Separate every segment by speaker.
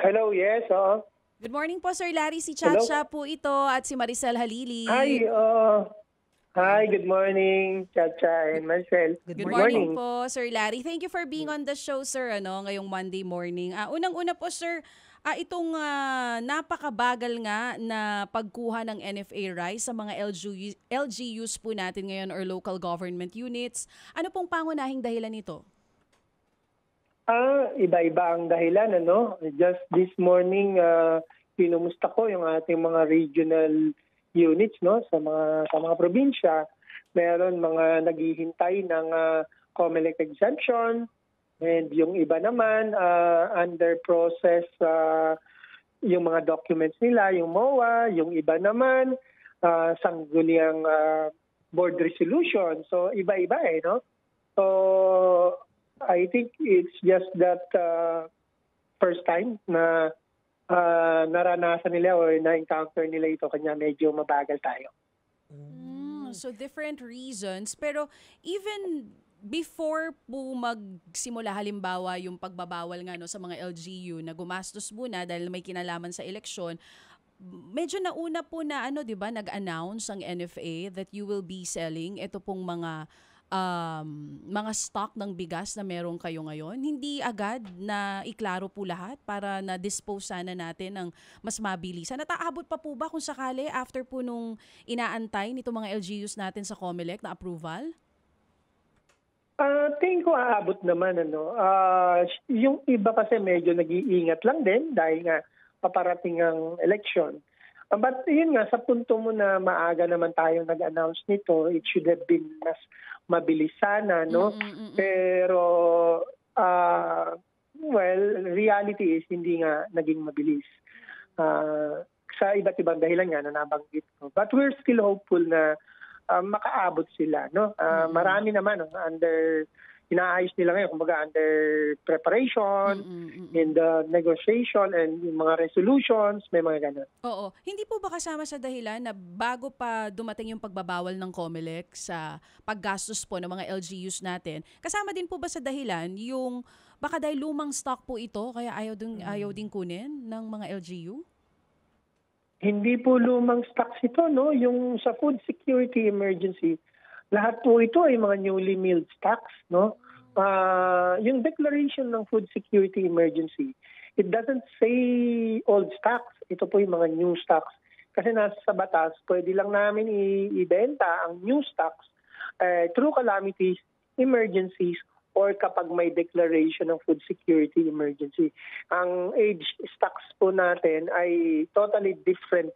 Speaker 1: Hello, yes, oo.
Speaker 2: Good morning po, Sir Larry. Si
Speaker 1: Hello.
Speaker 2: Chacha po ito at si Maricel Halili.
Speaker 1: Hi, hi, good morning, Chacha and Marcel.
Speaker 3: Good
Speaker 2: Good
Speaker 3: morning.
Speaker 2: morning po, Sir Larry. Thank you for being on the show, sir, ngayong Monday morning. Unang-una po, sir, itong napakabagal nga na pagkuha ng NFA rice sa mga LGUs po natin ngayon or local government units. Ano pong pangunahing dahilan nito?
Speaker 1: Iba-iba ang dahilan, ano? Just this morning, pinumusta ko yung ating mga regional units, no? Sa mga probinsya. Meron mga naghihintay ng COMELEC exemption, and yung iba naman, under process yung mga documents nila, yung MOA, yung iba naman, sangguniang board resolution. So, iba-iba no? So, I think it's just that first time na naranasan nila or na-encounter nila ito, kanya medyo mabagal tayo.
Speaker 2: So different reasons. Pero even before po magsimula halimbawa yung pagbabawal nga sa mga LGU na gumastos muna dahil may kinalaman sa eleksyon, medyo nauna po na 'di ba, nag-announce ang NFA that you will be selling ito pong mga stock ng bigas na meron kayo ngayon. Hindi agad na iklaro po lahat para na-dispose sana natin ng mas mabilisan. Nataabot pa po ba kung sakali after po nung inaantay nito mga LGUs natin sa COMELEC na approval?
Speaker 1: Tingin ko aabot naman. Yung iba kasi medyo nag-iingat lang din dahil nga paparating ang election. But yun nga, sa punto mo na maaga naman tayo nag-announce nito, it should have been mas mabilis sana, no? Pero, reality is hindi nga naging mabilis. Sa iba't ibang dahilan nga na nabanggit ko. But we're still hopeful na makaabot sila, no? Marami naman inaayos nila ngayon, kumbaga under preparation, in the negotiation, and yung mga resolutions, may mga ganun.
Speaker 2: Oo. Hindi po ba kasama sa dahilan na bago pa dumating yung pagbabawal ng COMELEC sa paggastos po ng mga LGUs natin, kasama din po ba sa dahilan yung baka dahil lumang stock po ito, kaya ayaw din kunin ng mga LGU?
Speaker 1: Hindi po lumang stocks ito, no? Yung sa food security emergency, lahat po ito ay mga newly milled stocks, no? Yung declaration ng food security emergency, it doesn't say old stocks. Ito po yung mga new stocks. Kasi nasa sa batas, pwede lang namin ibenta ang new stocks through calamities, emergencies, or kapag may declaration ng food security emergency. Ang aged stocks po natin ay totally different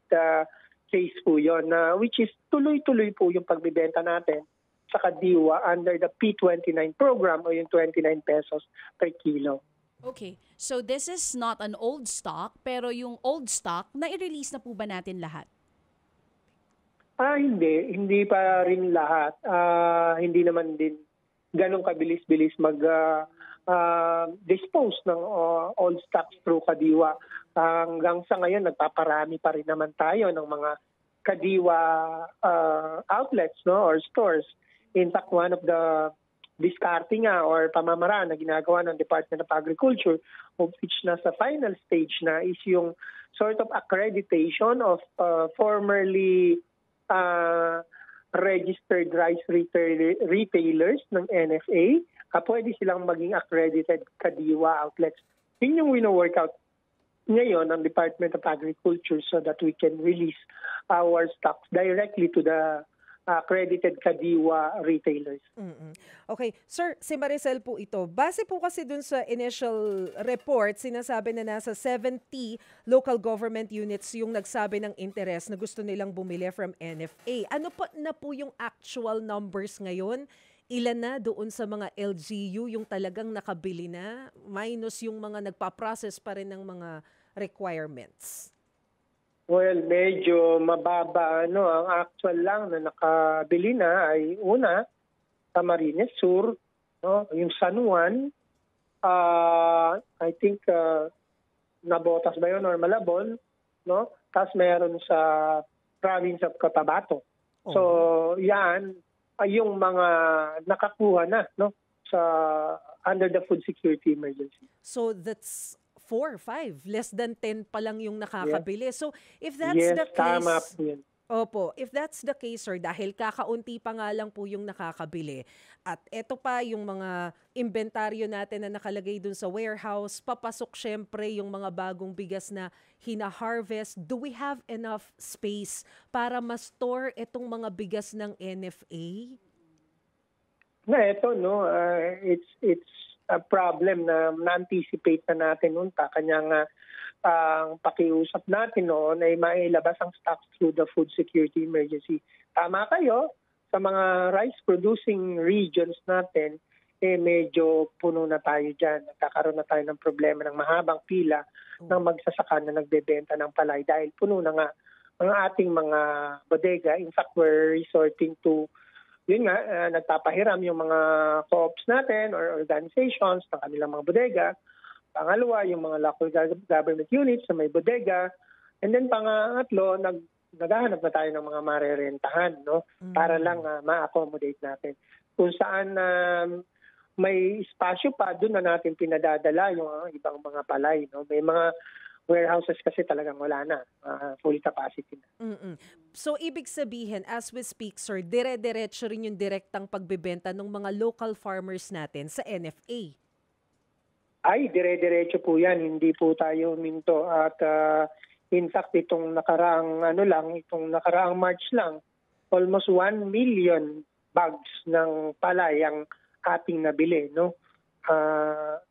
Speaker 1: case po yun, which is tuloy-tuloy po yung pagbibenta natin sa Kadiwa under the P29 program o yung 29 pesos per kilo.
Speaker 2: Okay. So this is not an old stock, pero yung old stock, na-release na po ba natin lahat?
Speaker 1: Hindi. Hindi pa rin lahat. Hindi naman din ganong kabilis-bilis dispose ng old stocks through Kadiwa. Hanggang sa ngayon, nagpaparami pa rin naman tayo ng mga Kadiwa outlets, no, or stores. In fact, one of the discarding or pamamaraan na ginagawa ng Department of Agriculture, of which nasa final stage na, is yung sort of accreditation of formerly registered rice retailers ng NFA. Pwede silang maging accredited Kadiwa outlets. Yun yung wino-work out ngayon ng Department of Agriculture so that we can release our stocks directly to the accredited Kadiwa retailers.
Speaker 3: Okay. Sir, si Maricel po ito. Base po kasi dun sa initial report, sinasabi na nasa 70 local government units yung nagsabi ng interest na gusto nilang bumili from NFA. Ano pa na po yung actual numbers ngayon? Ilan na doon sa mga LGU yung talagang nakabili na, minus yung mga nagpa-process pa rin ng mga requirements?
Speaker 1: Well, medyo mababa. Ang actual lang na nakabili na ay una, Camarines Sur, no? Yung San Juan, I think Nabotas ba yun or Malabon, no? Tapos meron sa province of Cotabato. So, yan ay yung mga nakakuha na, no, sa under the food security emergency.
Speaker 3: So that's 4, 5. Less than 10 pa lang yung nakakabili. So, if that's
Speaker 1: Yes,
Speaker 3: the
Speaker 1: tama
Speaker 3: case,
Speaker 1: po yun.
Speaker 3: opo, if that's the case, sir, dahil kakaunti pa nga lang po yung nakakabili, at eto pa yung mga inventaryo natin na nakalagay dun sa warehouse, papasok syempre yung mga bagong bigas na hina-harvest, do we have enough space para ma-store etong mga bigas ng NFA?
Speaker 1: Ito, no, it's a problem na na-anticipate na natin noon. Kanya nga, ang pakiusap natin noon ay mailabas ang stocks through the food security emergency. Tama kayo, sa mga rice-producing regions natin, medyo puno na tayo dyan. Nagkakaroon na tayo ng problema ng mahabang pila ng magsasaka na nagbebenta ng palay dahil puno na nga ang ating mga bodega. In fact, we're resorting to, yun nga, nagpapahiram yung mga co-ops natin or organizations ng kanilang mga bodega. Pangalawa, yung mga local government units na may bodega. And then pangatlo, naghahanap na tayo ng mga marerentahan, no? Para lang ma-accommodate natin. Kung saan may espasyo pa, doon na natin pinadadala yung ibang mga palay, no? May mga warehouses kasi talagang wala na, full capacity na.
Speaker 3: So, ibig sabihin, as we speak, sir, dire-diretso rin yung direktang pagbebenta ng mga local farmers natin sa NFA.
Speaker 1: Ay, dire-diretso po yan. Hindi po tayo minto. At in fact, itong nakaraang March lang, almost 1 million bags ng palay ang ating nabili, no?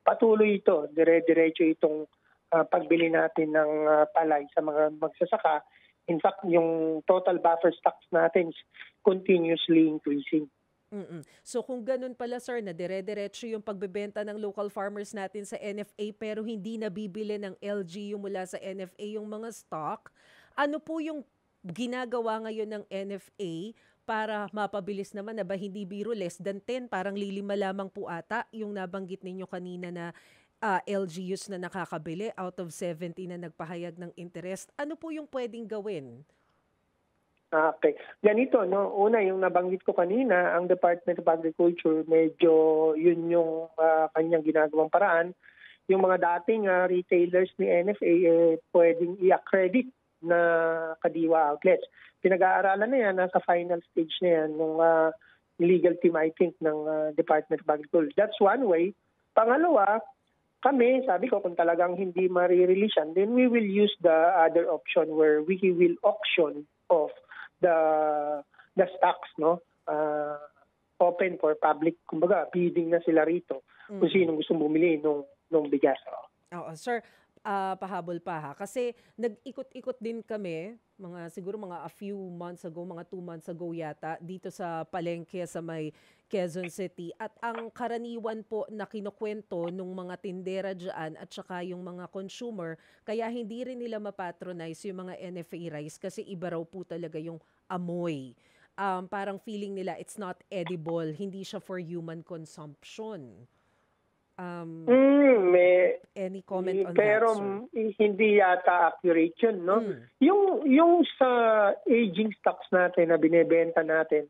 Speaker 1: Patuloy ito, dire-diretso itong pagbili natin ng palay sa mga magsasaka. In fact, yung total buffer stocks natin is continuously increasing.
Speaker 3: So kung ganun pala, sir, na dire-diretso yung pagbebenta ng local farmers natin sa NFA pero hindi nabibili ng LGU mula sa NFA yung mga stock, ano po yung ginagawa ngayon ng NFA para mapabilis naman na ba hindi biro less than 10, parang lilima lamang po ata yung nabanggit ninyo kanina na LGUs na nakakabili out of 70 na nagpahayag ng interest. Ano po yung pwedeng gawin?
Speaker 1: Okay. Ganito, no? Una, yung nabanggit ko kanina, ang Department of Agriculture, medyo yun yung kanyang ginagawang paraan. Yung mga dating retailers ni NFA, pwedeng i-accredit na Kadiwa outlets. Pinag-aaralan na yan, nasa final stage na yan ng legal team, I think, ng Department of Agriculture. That's one way. Pangalawa, kami, sabi ko, kung talagang hindi marirelease yan, then we will use the other option where we will auction off the stocks, no? Open for public, kumbaga, bidding na sila rito kung sino gusto bumili nung bigas.
Speaker 3: Oo, sir, pahabol pa ha. Kasi nag-ikot-ikot din kami, siguro mga a few months ago, mga 2 months ago yata, dito sa palengke sa may Quezon City. At ang karaniwan po na kinukwento nung mga tindera dyan at saka yung mga consumer, kaya hindi rin nila mapatronize yung mga NFA rice kasi iba raw po talaga yung amoy. Parang feeling nila it's not edible, hindi siya for human consumption. Any comment on
Speaker 1: pero
Speaker 3: that, sir?
Speaker 1: Hindi yata accurate yun, no? Yung sa aging stocks natin na binebenta natin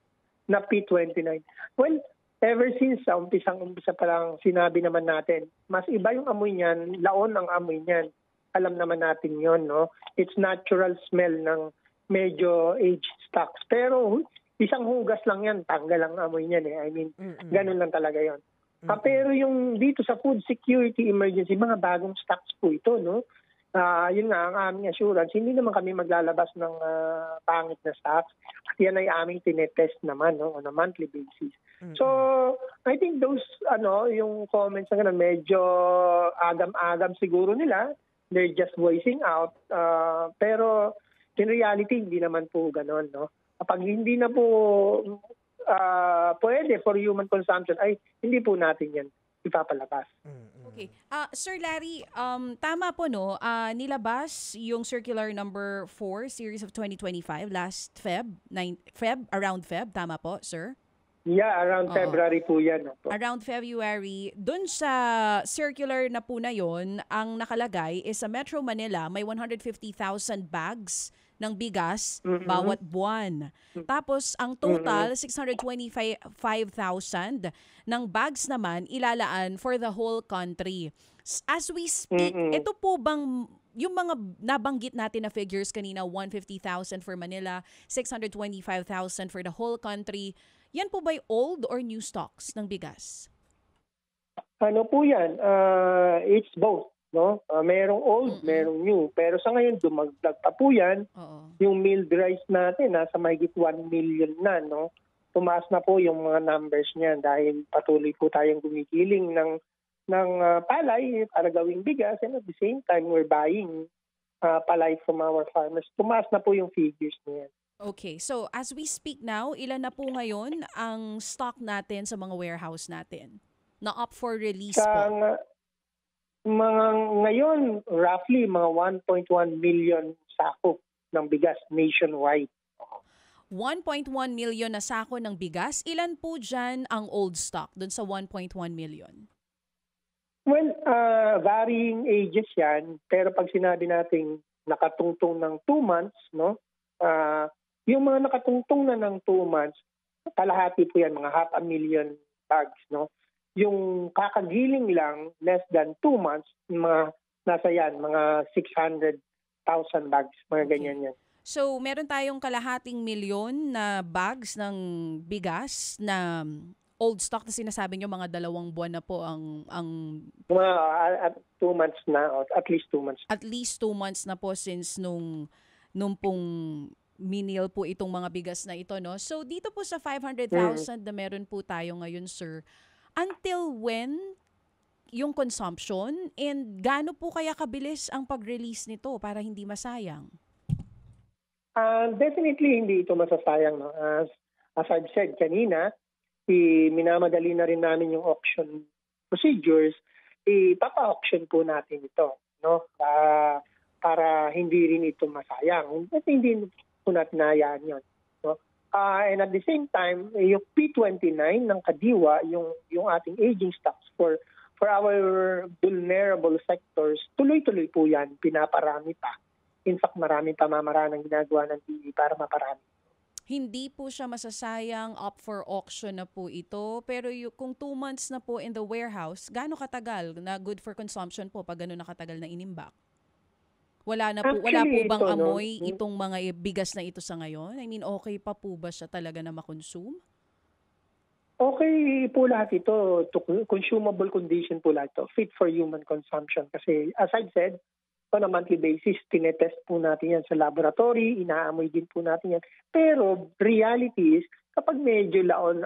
Speaker 1: na P29, well, ever since umpisa pa lang sinabi naman natin, mas iba yung amoy niyan, laon ang amoy niyan. Alam naman natin yon, no? It's natural smell ng medyo aged stocks. Pero isang hugas lang yan, tanggal ang amoy niyan eh. I mean, ganun lang talaga yon. Pero yung dito sa food security emergency, mga bagong stocks po ito, no? Yun nga, ang aming assurance, hindi naman kami maglalabas ng pangit na stocks. At yan ay aming tinetest naman, no, on a monthly basis. So, I think those, yung comments na ganun, medyo agam-agam siguro nila. They're just voicing out. Pero, in reality, hindi naman po ganun, no? Kapag hindi na po pwede for human consumption, ay hindi po natin yan ipapalabas.
Speaker 2: Okay. Sir Larry, tama po, no? Nilabas yung Circular Number 4, Series of 2025, last around Feb. Tama po, sir?
Speaker 1: Yeah, around February po yan. No?
Speaker 2: Around February. Dun sa circular na po na yun, ang nakalagay is sa Metro Manila, may 150,000 bags ng bigas bawat buwan. Tapos, ang total, 625,000 ng bags naman ilalaan for the whole country. As we speak,
Speaker 1: Mm-mm.
Speaker 2: ito po bang yung mga nabanggit natin na figures kanina, 150,000 for Manila, 625,000 for the whole country, yan po ba'y old or new stocks ng bigas?
Speaker 1: Ano po yan? It's both. No? Merong old, merong new. Pero sa ngayon, dumagdag pa po yan.
Speaker 2: Oo.
Speaker 1: Yung milled rice natin, nasa mahigit 1 million na. No? Tumaas na po yung mga numbers niyan dahil patuloy po tayong gumigiling ng palay para gawing bigas. And at the same time, we're buying palay from our farmers. Tumaas na po yung figures niyan.
Speaker 2: Okay, so as we speak now, ilan na po ngayon ang stock natin sa mga warehouse natin na up for release po?
Speaker 1: Mga ngayon, roughly mga 1.1 million sako ng bigas nationwide.
Speaker 2: 1.1 million na sako ng bigas. Ilan po dyan ang old stock dun sa 1.1 million?
Speaker 1: Well, varying ages yan. Pero pag sinabi nating nakatungtong ng 2 months, no? Yung mga nakatungtong na ng 2 months, kalahati po yan, mga 500,000 bags, no? Yung kakagiling lang, less than 2 months, mga nasa yan, mga 600,000 bags, mga ganyan yan.
Speaker 2: So, meron tayong kalahating milyon na bags ng bigas na old stock na sinasabi nyo, mga 2 buwan na po ang
Speaker 1: Mga 2 months na, at least 2 months.
Speaker 2: At least 2 months na po since nung pong minil po itong mga bigas na ito, no? So, dito po sa 500,000 na meron po tayo ngayon, sir, until when yung consumption and gaano po kaya kabilis ang pag-release nito para hindi masayang?
Speaker 1: Definitely hindi ito masasayang. No? As I've said kanina, minamadali na rin namin yung auction procedures. Ipapa-auction po natin ito, no? Para hindi rin ito masayang. At hindi po natin nahayaan yun. No? And at the same time, yung P29 ng Kadiwa, yung ating aging stocks for our vulnerable sectors, tuloy-tuloy po yan, pinaparami pa. In fact, marami pa mamaranang ginagawa ng DE para maparami.
Speaker 2: Hindi po siya masasayang, up for auction na po ito. Pero kung 2 months na po in the warehouse, gaano katagal na good for consumption po pag gano'n nakatagal na inimbak? Wala po bang
Speaker 1: ito,
Speaker 2: amoy itong mga bigas na ito sa ngayon? I mean, okay pa po ba siya talaga na makonsume?
Speaker 1: Okay po lahat ito. Consumable condition po lahat ito. Fit for human consumption. Kasi as I said, on a monthly basis, tinetest po natin yan sa laboratory, inaamoy din po natin yan. Pero reality is, kapag medyo laon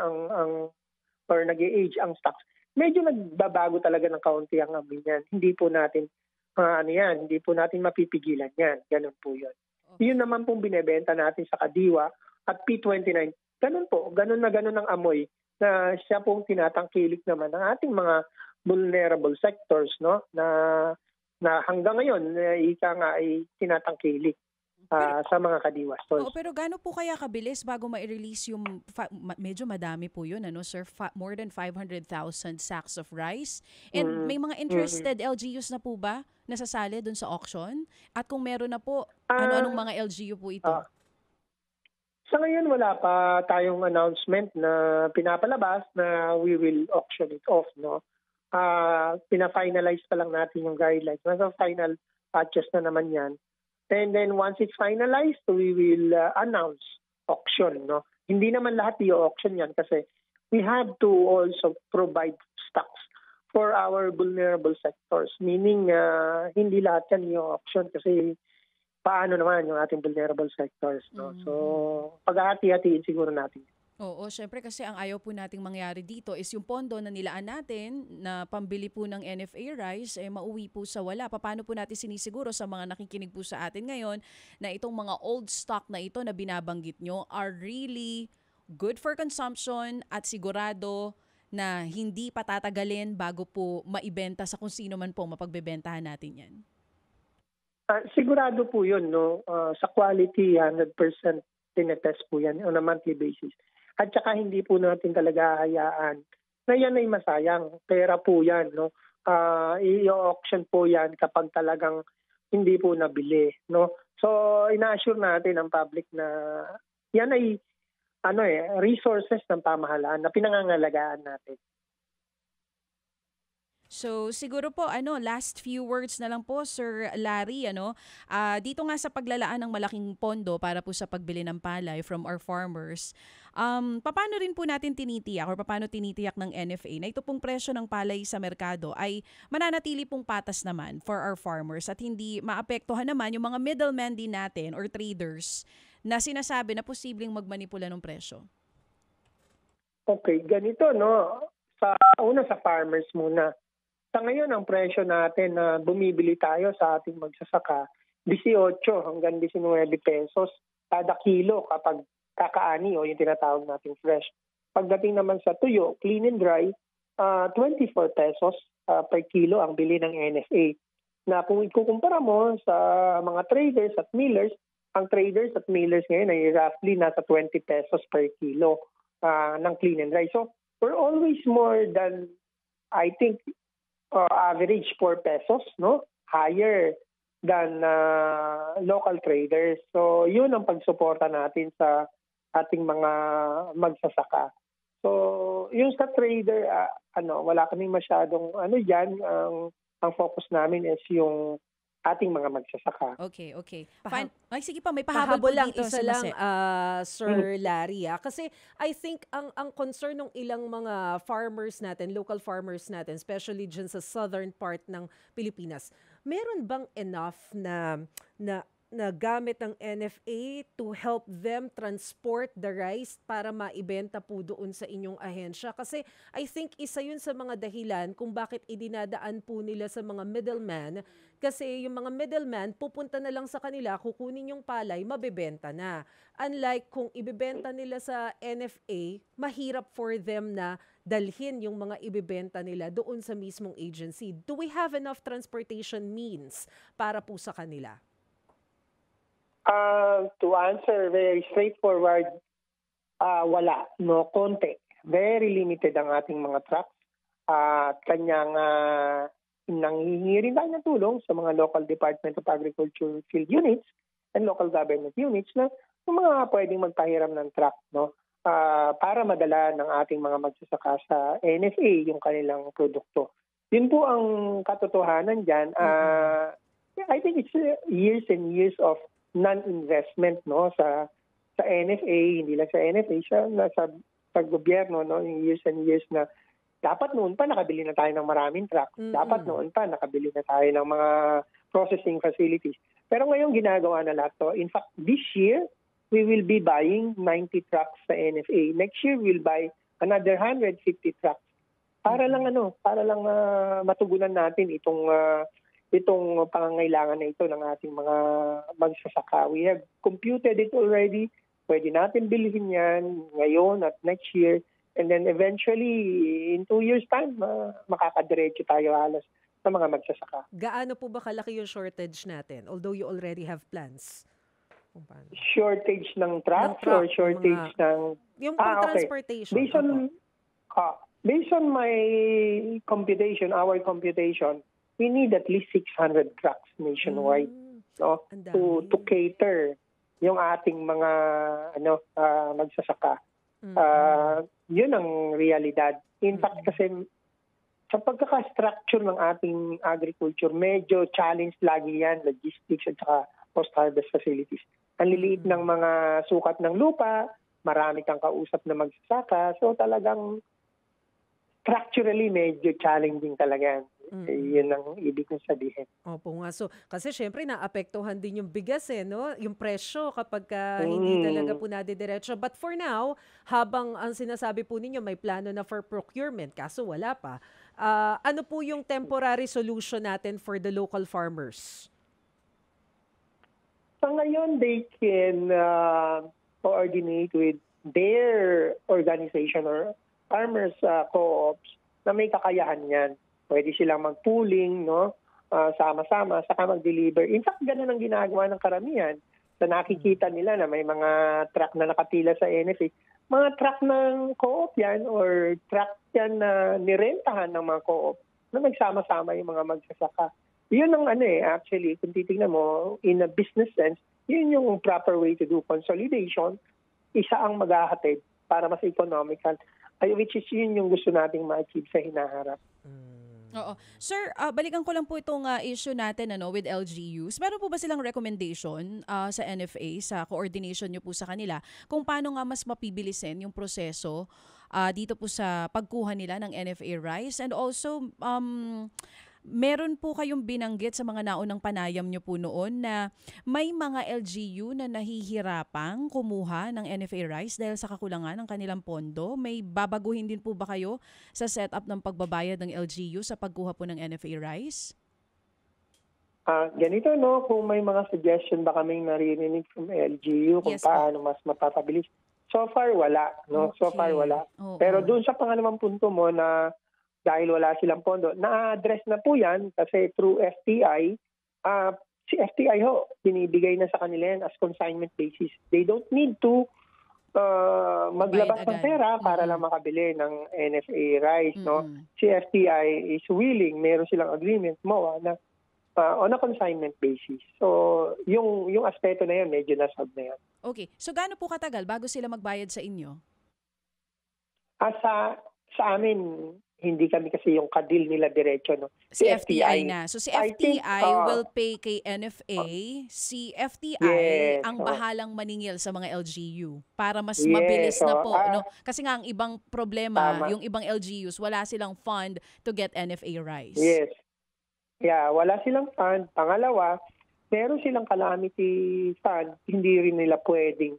Speaker 1: or nag-age ang stocks, medyo nagbabago talaga ng kaunti ang amoy yan. Hindi po natin, hindi po natin mapipigilan yan. Ganun po yun. Okay. Yun naman pong binebenta natin sa Kadiwa at P29. Ganun po, ganun ang amoy na siya pong tinatangkilik naman ng ating mga vulnerable sectors, no? Na hanggang ngayon, ika nga ay tinatangkilik sa mga Kadiwa stores.
Speaker 2: Pero gaano po kaya kabilis bago ma-release yung, medyo madami po yun, ano, sir? More than 500,000 sacks of rice. And may mga interested LGUs na po ba nasasali dun sa auction? At kung meron na po, ano-anong mga LGU po ito?
Speaker 1: Sa ngayon, wala pa tayong announcement na pinapalabas na we will auction it off, no? Pina-finalize pa lang natin yung guidelines. Nasa final patches na naman yan. And then once it's finalized, we will announce auction. No? Hindi naman lahat i-auction yan kasi we have to also provide stocks for our vulnerable sectors. Meaning, hindi lahat yan i-auction kasi paano naman yung ating vulnerable sectors. No? So, paghahati-hatiin siguro natin.
Speaker 2: Oo, syempre kasi ang ayaw po nating mangyari dito is yung pondo na nilaan natin na pambili po ng NFA rice, mauwi po sa wala. Paano po natin sinisiguro sa mga nakikinig po sa atin ngayon na itong mga old stock na ito na binabanggit nyo are really good for consumption at sigurado na hindi patatagalin bago po maibenta sa kung sino man po mapagbebentahan natin yan?
Speaker 1: Sigurado po yun, no? Sa quality, 100% tinetest po yan on a monthly basis. At saka hindi po natin talaga hayaan na yan ay masayang. Pera po yan. No? I-auction po yan kapag talagang hindi po nabili. No? So, ina-assure natin ang public na yan ay resources ng pamahalaan na pinangangalagaan natin.
Speaker 2: So siguro po last few words na lang po Sir Larry dito nga sa paglalaan ng malaking pondo para po sa pagbili ng palay from our farmers. Paano rin po natin tinitiyak or paano tinitiyak ng NFA na ito pong presyo ng palay sa merkado ay mananatili pong patas naman for our farmers at hindi maapektuhan naman yung mga middlemen din natin or traders na sinasabi na posibleng magmanipula ng presyo?
Speaker 1: Okay, ganito no. Sa farmers muna. Sa ngayon ang presyo natin na bumibili tayo sa ating magsasaka 18 hanggang 19 pesos kada kilo kapag kakaani o yung tinatawag nating fresh. Pagdating naman sa tuyo, clean and dry, 24 pesos per kilo ang bili ng NFA. Na kung ikukumpara mo sa mga traders at millers, ang traders at millers ngayon ay roughly nasa 20 pesos per kilo ng clean and dry. So we're always more than, I think, average 4 pesos, no? Higher than local traders. So yun ang pagsuporta natin sa ating mga magsasaka. So yung sa trader, wala kaming masyadong diyan. Ang focus namin is yung ating mga magsasaka.
Speaker 2: Okay. Fine. Ay, sige pa, may pahabol po
Speaker 3: lang,
Speaker 2: dito.
Speaker 3: isa lang, Sir Larry. Kasi I think ang concern ng ilang mga farmers natin, local farmers natin, especially dyan sa southern part ng Pilipinas, meron bang enough na gamit ng NFA to help them transport the rice para maibenta po doon sa inyong ahensya? Kasi I think isa yun sa mga dahilan kung bakit idinadaan po nila sa mga middleman. Kasi yung mga middleman, pupunta na lang sa kanila, kukunin yung palay, mabebenta na. Unlike kung ibebenta nila sa NFA, mahirap for them na dalhin yung mga ibebenta nila doon sa mismong agency. Do we have enough transportation means para po sa kanila?
Speaker 1: To answer very straightforward, wala. No, konti. Very limited ang ating mga trucks. Kanyang nanghihingi rin tayo ng tulong sa mga local Department of Agriculture field units and local government units na yung mga pwedeng magpahiram ng truck, no? Para madala ng ating mga magsasaka sa NFA yung kanilang produkto. Yun po ang katotohanan dyan. I think it's years and years of non-investment, no, sa NFA, hindi lang sa NFA, sa gobyerno, no, yung years and years na dapat noon pa nakabili na tayo ng maraming truck. Dapat noon pa nakabili na tayo ng mga processing facilities. Pero ngayon ginagawa na lahat to. In fact, this year we will be buying 90 trucks sa NFA. Next year we'll buy another 150 trucks. Para lang matugunan natin itong pangangailangan na ito ng ating mga magsasaka. We have computed it already. Pwede natin bilhin yan ngayon at next year. And then eventually, in 2 years' time, makakadiretso tayo halos sa mga magsasaka.
Speaker 3: Gaano po ba kalaki yung shortage natin? Although you already have plans.
Speaker 1: Shortage ng trucks or shortage ng...
Speaker 3: Yung transportation.
Speaker 1: Based on my computation, our computation, we need at least 600 trucks nationwide to cater yung ating mga magsasaka. Yun ang realidad. In fact, kasi sa pagkaka-structure ng ating agriculture, medyo challenge lagi yan, logistics at saka post-harvest facilities. Ang liliit ng mga sukat ng lupa, marami kang kausap na magsasaka, so talagang structurally medyo challenging talaga yan. Yun ang ibig kong sabihin.
Speaker 3: Opo nga. So, kasi syempre naapektuhan din yung bigas no? Yung presyo kapag hindi talaga po nadidiretso. But for now, habang ang sinasabi po ninyo may plano na for procurement, kaso wala pa, ano po yung temporary solution natin for the local farmers?
Speaker 1: Sa ngayon, they can coordinate with their organization or farmers co-ops na may kakayahan yan. Pwede silang mag-pooling, no? Sama-sama, saka mag-deliver. In fact, ganun ang ginagawa ng karamihan. Sa nakikita nila na may mga truck na nakapila sa NFA, mga truck ng co-op yan or truck yan na nirentahan ng mga co-op na nagsama-sama yung mga magsasaka. Yun ang actually, kung titignan mo, in a business sense, yun yung proper way to do consolidation. Isa ang maghahatid para mas economical, which is yun yung gusto nating ma-achieve sa hinaharap.
Speaker 2: Oo. Sir, balikan ko lang po itong issue natin with LGUs. Meron po ba silang recommendation sa NFA, sa coordination nyo po sa kanila, kung paano nga mas mapibilisin yung proseso dito po sa pagkuha nila ng NFA rice? And also, meron po kayong binanggit sa mga naunang panayam nyo po noon na may mga LGU na nahihirapang kumuha ng NFA rice dahil sa kakulangan ng kanilang pondo. May babaguhin din po ba kayo sa setup ng pagbabayad ng LGU sa pagkuha po ng NFA rice?
Speaker 1: Ganito, no, kung may mga suggestion ba kaming naririnig from LGU kung
Speaker 2: Yes,
Speaker 1: paano mas mapapabilis. So far, wala. No? So far, wala.
Speaker 2: Oo.
Speaker 1: Pero doon sa pangalawang punto mo na dahil wala silang pondo, na-address na po yan kasi through FTI, si FTI binibigay na sa kanila yan as consignment basis. They don't need to maglabas ng pera para lang makabili ng NFA rice. No? Si FTI is willing, meron silang agreement mo na on a consignment basis. So, yung aspeto na yan, medyo nasolve na yan.
Speaker 2: Okay. So, gaano po katagal bago sila magbayad sa inyo?
Speaker 1: Sa amin, hindi kami kasi yung kadil nila diretso. No?
Speaker 2: Si FTI na. So, si FTI will pay kay NFA. Si FTI ang bahalang maningil sa mga LGU para mas mabilis na po. No? Kasi nga, ang ibang problema, yung ibang LGUs, wala silang fund to get NFA rice.
Speaker 1: Yes. Yeah, wala silang fund. Pangalawa, meron silang calamity fund, hindi rin nila pwedeng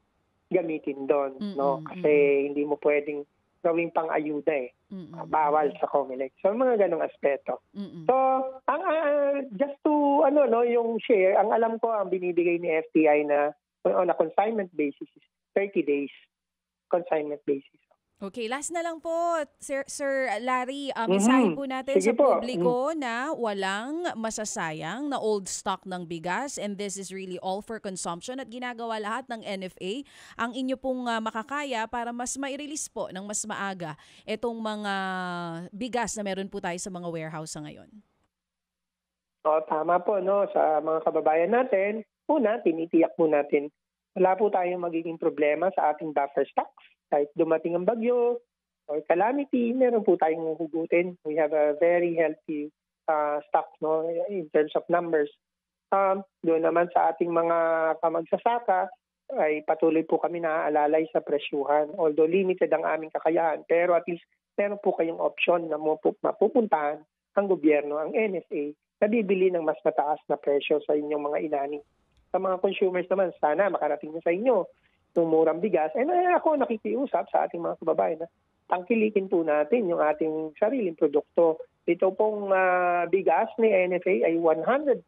Speaker 1: gamitin doon. No? Kasi hindi mo pwedeng gawing pang-ayuda bawal sa COMELEC. So, mga ganong aspeto. So, just to, yung share, ang alam ko, ang binibigay ni FTI na on a consignment basis is 30 days consignment basis.
Speaker 2: Okay, last na lang po, Sir Larry, mensahe po natin sa publiko na walang masasayang na old stock ng bigas and this is really all for consumption at ginagawa lahat ng NFA ang inyo pong makakaya para mas mai-release po ng mas maaga itong mga bigas na meron po tayo sa mga warehouse sa ngayon.
Speaker 1: Tama po, no, sa mga kababayan natin. Una, tinitiyak po natin wala po tayong magiging problema sa ating buffer stocks. Kahit dumating ang bagyo or calamity, meron po tayong hugutin. We have a very healthy stock, no, in terms of numbers. Doon naman sa ating mga kamagsasaka, ay patuloy po kami naaalalay sa presyuhan. Although limited ang aming kakayahan, pero at least meron po kayong option na mapupuntahan ang gobyerno, ang NFA, na bibili ng mas mataas na presyo sa inyong mga inani. Sa mga consumers naman, sana makarating na sa inyo yung murang bigas. And ako nakikiusap sa ating mga kababayan na tangkilikin po natin yung ating sariling produkto. Ito pong bigas ni NFA ay 100%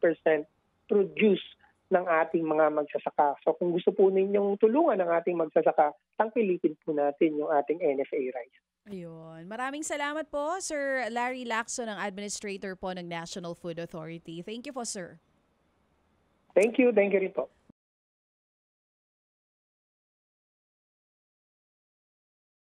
Speaker 1: produce ng ating mga magsasaka. So kung gusto po ninyong tulungan ng ating magsasaka, tangkilikin po natin yung ating NFA rice.
Speaker 2: Ayun. Maraming salamat po, Sir Larry Lacson, ang Administrator po ng National Food Authority. Thank you po, sir.
Speaker 1: Thank you rin po.